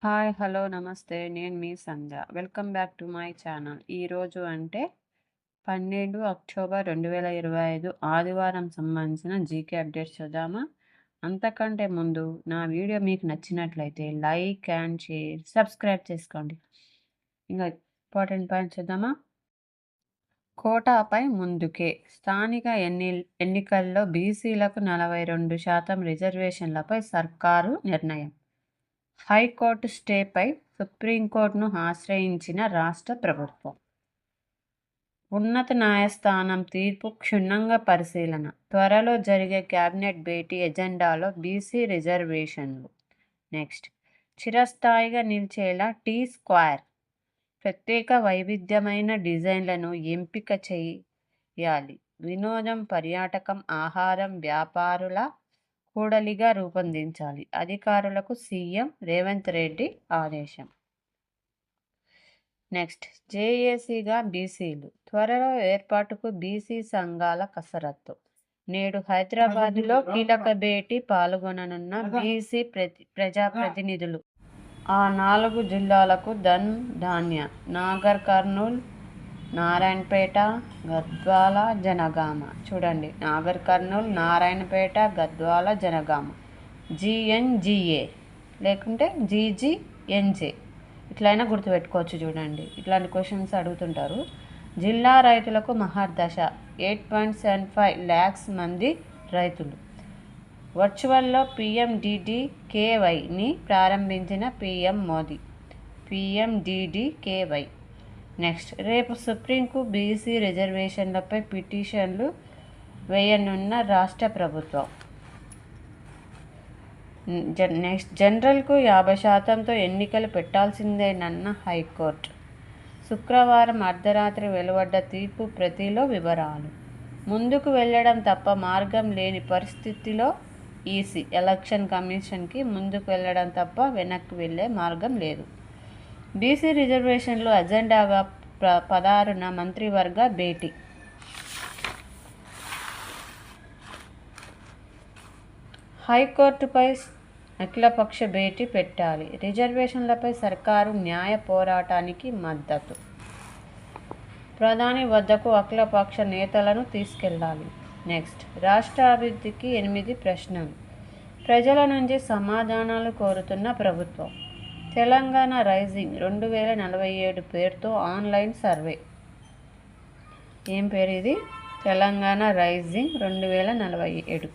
Hi! Hello! నమస్తే. నేను మీ Sandhya. Welcome back to my channel. ఈరోజు అంటే 12 అక్టోబర్ 2025 ఆదివారం సంబంధించిన జీకే అప్డేట్స్ చూద్దామా? అంతకంటే ముందు నా వీడియో మీకు నచ్చినట్లయితే లైక్ అండ్ షేర్, సబ్స్క్రైబ్ చేసుకోండి. ఇంకా ఇంపార్టెంట్ పాయింట్స్ చూద్దామా? కోటాపై ముందుకే స్థానిక ఎన్నికల్లో బీసీలకు 42% రిజర్వేషన్లపై సర్కారు నిర్ణయం. హైకోర్టు స్టేపై సుప్రీంకోర్టును ఆశ్రయించిన రాష్ట్ర ప్రభుత్వం. ఉన్నత న్యాయస్థానం తీర్పు క్షుణ్ణంగా పరిశీలన. త్వరలో జరిగే కేబినెట్ భేటీ ఎజెండాలో బీసీ రిజర్వేషన్లు. నెక్స్ట్, చిరస్థాయిగా నిలిచేలా టీ స్క్వేర్ ప్రత్యేక వైవిధ్యమైన డిజైన్లను ఎంపిక చేయాలి. వినోదం, పర్యాటకం, ఆహారం వ్యాపారుల కూడలిగా రూపొందించాలి. అధికారులకు సీఎం రేవంత్ రెడ్డి ఆదేశం. నెక్స్ట్, జేఏసీగా బీసీలు త్వరలో ఏర్పాటుకు బీసీ సంఘాల కసరత్తు. నేడు హైదరాబాద్లో కీలక భేటీ పాల్గొననున్న బీసీ ప్రజాప్రతినిధులు. ఆ 4 జిల్లాలకు ధాన్య, నాగర్ కర్నూల్, నారాయణపేట, గద్వాల, జనగామ. చూడండి, నాగర్ కర్నూల్, నారాయణపేట, గద్వాల, జనగామ. జీఎన్జీఏ లేకుంటే జీజీఎన్జే ఇట్లయినా గుర్తుపెట్టుకోవచ్చు. చూడండి, ఇట్లాంటి క్వశ్చన్స్ అడుగుతుంటారు. జిల్లా రైతులకు మహర్దశ. 8.75 lakhs మంది రైతులు. వర్చువల్లో PMDDKYని ప్రారంభించిన పీఎం మోదీ. PMDDKY. నెక్స్ట్, రేపు సుప్రీంకు బీసీ రిజర్వేషన్లపై పిటిషన్లు వేయనున్న రాష్ట్ర ప్రభుత్వం. నెక్స్ట్, జనరల్కు 50%తో ఎన్నికలు పెట్టాల్సిందేనన్న హైకోర్టు. శుక్రవారం అర్ధరాత్రి వెలువడ్డ తీర్పు ప్రతిలో వివరాలు. ముందుకు వెళ్లడం తప్ప మార్గం లేని పరిస్థితిలో ఈసీ. ఎలక్షన్ కమిషన్కి ముందుకు వెళ్లడం తప్ప వెనక్కి వెళ్లే మార్గం లేదు. బీసీ రిజర్వేషన్లు అజెండాగా 16న మంత్రివర్గ భేటీ. హైకోర్టుపై అఖిలపక్ష భేటీ పెట్టాలి. రిజర్వేషన్లపై సర్కారు న్యాయ పోరాటానికి మద్దతు. ప్రధాని వద్దకు అఖిలపక్ష నేతలను తీసుకెళ్లాలి. నెక్స్ట్, రాష్ట్ర అభివృద్ధికి 8 ప్రశ్నలు. ప్రజల నుంచి సమాధానాలు కోరుతున్న ప్రభుత్వం. తెలంగాణ రైజింగ్ 2047 పేరుతో ఆన్లైన్ సర్వే. ఏం పేరు ఇది? తెలంగాణ రైజింగ్ 2047.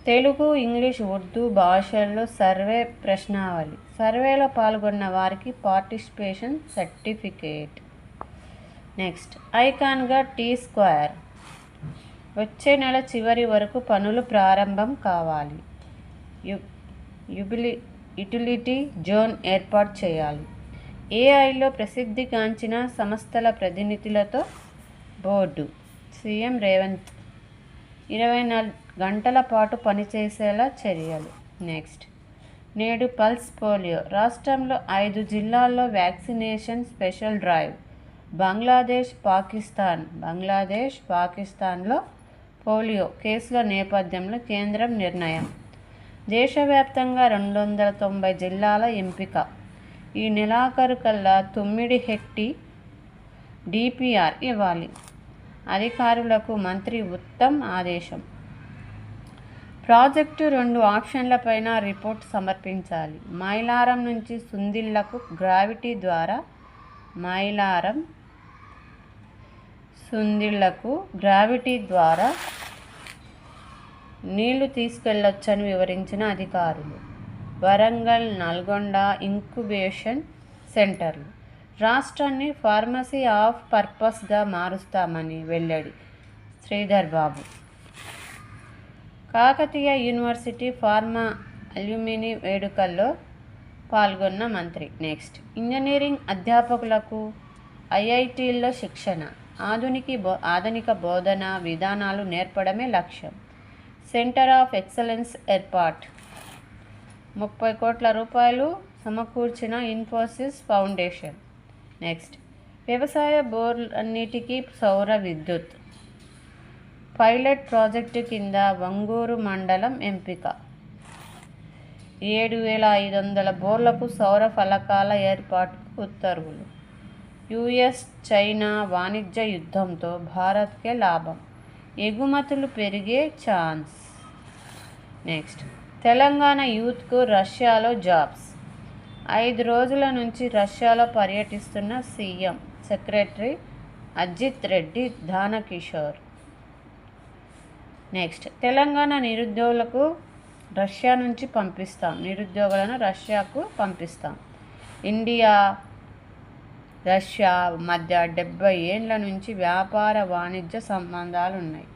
తెలుగు, ఇంగ్లీష్, ఉర్దూ భాషల్లో సర్వే ప్రశ్నావళి. సర్వేలో పాల్గొన్న వారికి పార్టిసిపేషన్ సర్టిఫికేట్. నెక్స్ట్, ఐకాన్గా టీ స్క్వేర్. వచ్చే నెల చివరి వరకు పనులు ప్రారంభం కావాలి. యుటిలిటీ జోన్ ఏర్పాటు చేయాలి. ఏఐలో ప్రసిద్ధిగాంచిన సంస్థల ప్రతినిధులతో బోర్డు. సీఎం రేవంత్ 24 గంటల పాటు పనిచేసేలా చర్యలు. నెక్స్ట్, నేడు పల్స్ పోలియో. రాష్ట్రంలో 5 జిల్లాల్లో వ్యాక్సినేషన్ స్పెషల్ డ్రైవ్. బంగ్లాదేశ్, పాకిస్తాన్లో పోలియో కేసుల నేపథ్యంలో కేంద్రం నిర్ణయం. దేశవ్యాప్తంగా 290 జిల్లాల ఎంపిక. ఈ నెలాఖరు కల్లా 9 హెక్టీ డిపిఆర్ ఇవ్వాలి. అధికారులకు మంత్రి ఉత్తమ్ ఆదేశం. ప్రాజెక్టు 2 ఆప్షన్లపైన రిపోర్ట్ సమర్పించాలి. మైలారం నుంచి సుందిళ్లకు గ్రావిటీ ద్వారా నీళ్లు తీసుకెళ్లొచ్చని వివరించిన అధికారులు. వరంగల్, నల్గొండ ఇంక్యుబేషన్ సెంటర్లు. రాష్ట్రాన్ని ఫార్మసీ ఆఫ్ పర్పస్గా మారుస్తామని వెల్లడి. Sridhar Babu. Kakatiya university pharma alumni వేడుకల్లో పాల్గొన్న మంత్రి. నెక్స్ట్, ఇంజనీరింగ్ అధ్యాపకులకు ఐఐటీల్లో శిక్షణ. ఆధునిక బోధన విధానాలు నేర్పడమే లక్ష్యం. సెంటర్ ఆఫ్ ఎక్సలెన్స్ ఏర్పాటు. 30 కోట్ల రూపాయలు సమకూర్చిన ఇన్ఫోసిస్ ఫౌండేషన్. నెక్స్ట్, వ్యవసాయ బోర్లన్నిటికీ సౌర విద్యుత్. పైలట్ ప్రాజెక్టు కింద వంగూరు మండలం ఎంపిక. 7,500 బోర్లకు సౌర ఫలకాల ఏర్పాటుకు ఉత్తర్వులు. యుఎస్ చైనా వాణిజ్య యుద్ధంతో భారత్కే లాభం, ఎగుమతులు పెరిగే ఛాన్స్. నెక్స్ట్, తెలంగాణ యూత్కు రష్యాలో జాబ్స్. 5 రోజుల నుంచి రష్యాలో పర్యటిస్తున్న CM secretary Ajit Reddy Danakishore. Next, Telangana నిరుద్యోగులకు రష్యా నుంచి పంపిస్తాం, నిరుద్యోగులను రష్యాకు పంపిస్తాం. ఇండియా రష్యా మధ్య 70 ఏండ్ల నుంచి వ్యాపార వాణిజ్య సంబంధాలు ఉన్నాయి.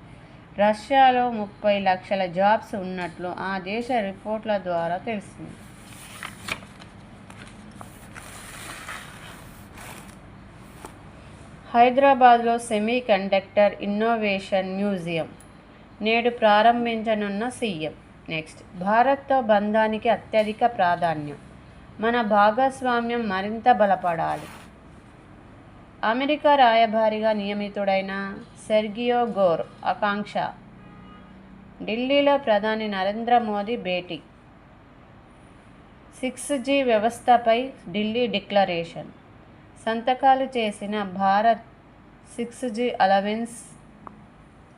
రష్యాలో 30 లక్షల జాబ్స్ ఉన్నట్లు ఆ దేశ రిపోర్ట్ల ద్వారా తెలిసింది. హైదరాబాద్లో సెమీ కండక్టర్ ఇన్నోవేషన్ మ్యూజియం నేడు ప్రారంభించనున్న సీఎం. నెక్స్ట్, భారత్తో బంధానికి అత్యధిక ప్రాధాన్యం, మన భాగస్వామ్యం మరింత బలపడాలి. అమెరికా రాయబారిగా నియమితుడైన సెర్గియో గోర్ ఆకాంక్ష. ఢిల్లీలో ప్రధాని నరేంద్ర మోదీ భేటీ. 6G వ్యవస్థపై ఢిల్లీ డిక్లరేషన్. సంతకాలు చేసిన భారత్ 6G అలవెన్స్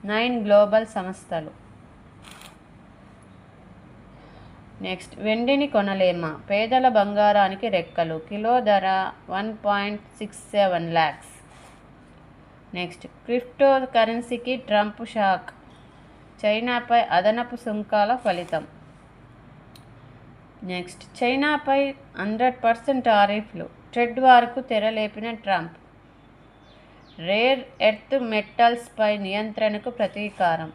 9 గ్లోబల్ సంస్థలు. నెక్స్ట్, వెండిని కొనలేమా, పేదల బంగారానికి రెక్కలు, కిలో ధర 1.67 lakhs. నెక్స్ట్, క్రిప్టో కరెన్సీకి ట్రంప్ షాక్, చైనాపై అదనపు సుంకాల ఫలితం. నెక్స్ట్, చైనాపై 100% టారిఫ్లు, ట్రేడ్ వార్కు తెరలేపిన ట్రంప్. రేర్ ఎర్త్ మెటల్స్పై నియంత్రణకు ప్రతీకారం,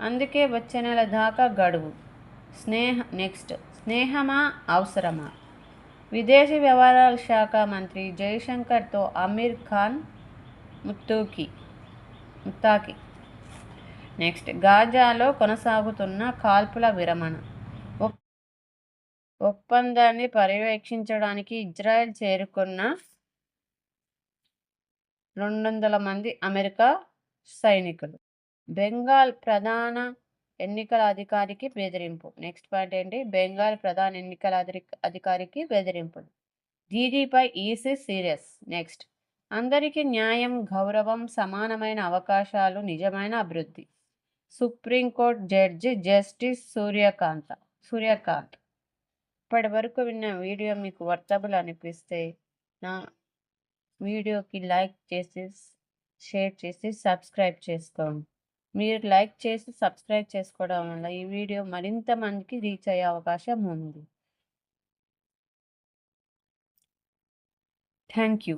అందుకే వచ్చే నెల దాకా గడువు. నెక్స్ట్, స్నేహమా అవసరమా, విదేశీ వ్యవహారాల శాఖ మంత్రి జైశంకర్తో అమీర్ ఖాన్ ముత్తాకి. నెక్స్ట్, గాజాలో కొనసాగుతున్న కాల్పుల విరమణ ఒప్పందాన్ని పర్యవేక్షించడానికి ఇజ్రాయెల్ చేరుకున్న 200 మంది అమెరికా సైనికులు. బెంగాల్ ప్రధాన ఎన్నికల అధికారికి బెదిరింపు. నెక్స్ట్ పాయింట్ ఏంటి, బెంగాల్ ప్రధాన ఎన్నికల అధికారికి బెదిరింపులు. దీదీపై ఈసీ సీరియస్. నెక్స్ట్, అందరికీ న్యాయం, గౌరవం, సమానమైన అవకాశాలు నిజమైన అభివృద్ధి. Supreme Court judge justice Suryakant. ఇప్పటి వరకు విన్న వీడియో మీకు వర్తబుల్ అనిపిస్తే నా వీడియోకి లైక్ చేసి, షేర్ చేసి, సబ్స్క్రైబ్ చేసుకోండి. మీరు లైక్ చేసి సబ్స్క్రైబ్ చేసుకోవడం వల్ల ఈ వీడియో మరింత మందికి రీచ్ అయ్యే అవకాశం ఉంది. Thank you.